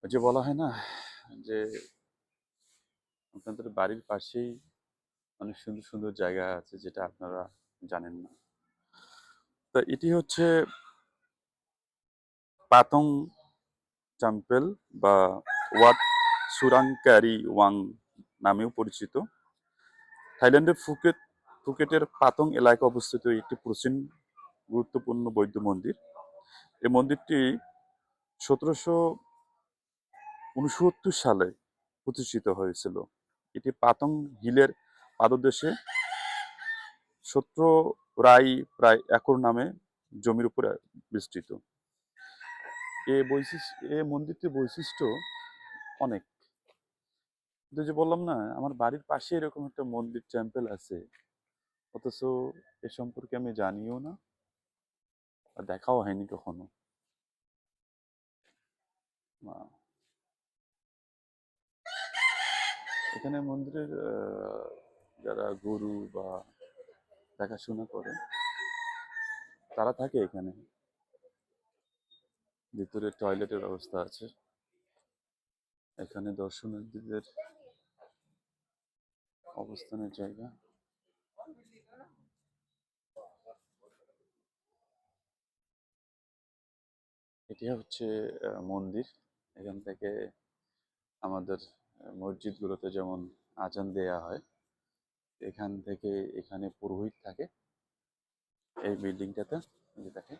ওই যে বলা হয় না যে আপনাদের বাড়ির পাশেই অনেক সুন্দর সুন্দর জায়গা আছে যেটা আপনারা জানেন না। তো এটি হচ্ছে পাতং চাম্পেল বা ওয়াট সুরাংকারি ওয়াং নামেও পরিচিত। থাইল্যান্ডের ফুকেটের পাতং এলাকায় অবস্থিত একটি প্রাচীন গুরুত্বপূর্ণ বৌদ্ধ মন্দির। এই মন্দিরটি 1769 সালে প্রতিষ্ঠিত হয়েছিল। এটি পাতং হিলের পাদদেশে সত্র রাই প্রায় একর নামে জমির উপরে বিস্তৃত। এই মন্দিরটির বৈশিষ্ট্য অনেক। কিন্তু যে বললাম না আমার বাড়ির পাশে এরকম একটা মন্দির টেম্পল আছে, অথচ এ সম্পর্কে আমি জানিও না আর দেখাও হয়নি কখনো। আহ, এখানে মন্দিরের যারা গুরু বা দেখাশোনা করে তারা থাকে এখানে। ভিতরে টয়লেটের ব্যবস্থা আছে। এখানে দর্শনার্থীদের অবস্থানের জায়গা। এটি হচ্ছে মন্দির। এখান থেকে আমাদের মসজিদগুলোতে যেমন আজান দেয়া হয়, এখান থেকে এখানে পুরোহিত থাকে এই বিল্ডিংটাতে। এই যে দেখেন,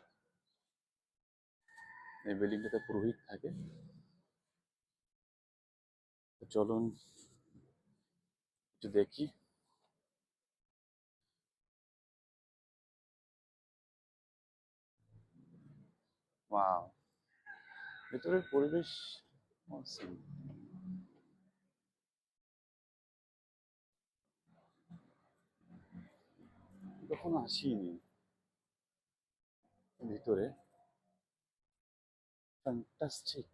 এই বিল্ডিংটাতে পুরোহিত থাকে। তো চলুন একটু দেখি। ওয়াও, ভেতরের পরিবেশ awesome। কখনো আসিনি ভিতরে, ফ্যান্টাস্টিক।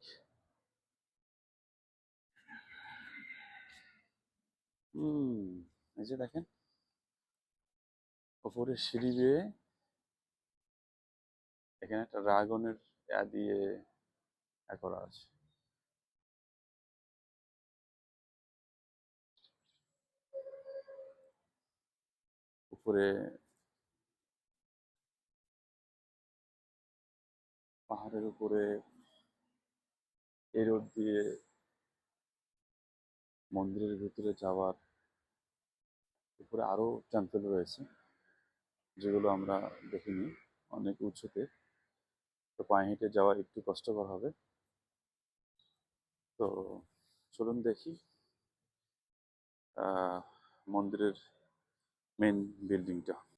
হুম, এই যে দেখেন, ওপরে সিঁড়ি বেয়ে এখানে একটা ড্রাগনের দিয়ে করা আছে। উপরে পাহাড়ের উপরে এই রোড দিয়ে মন্দিরের ভিতরে যাওয়ার উপরে আরো টেম্পল রয়েছে যেগুলো আমরা দেখিনি, অনেক উঁচুতে। তো পায়ে হেঁটে যাওয়া একটু কষ্টকর হবে। তো চলুন দেখি মন্দিরের মেন বিল্ডিংটা।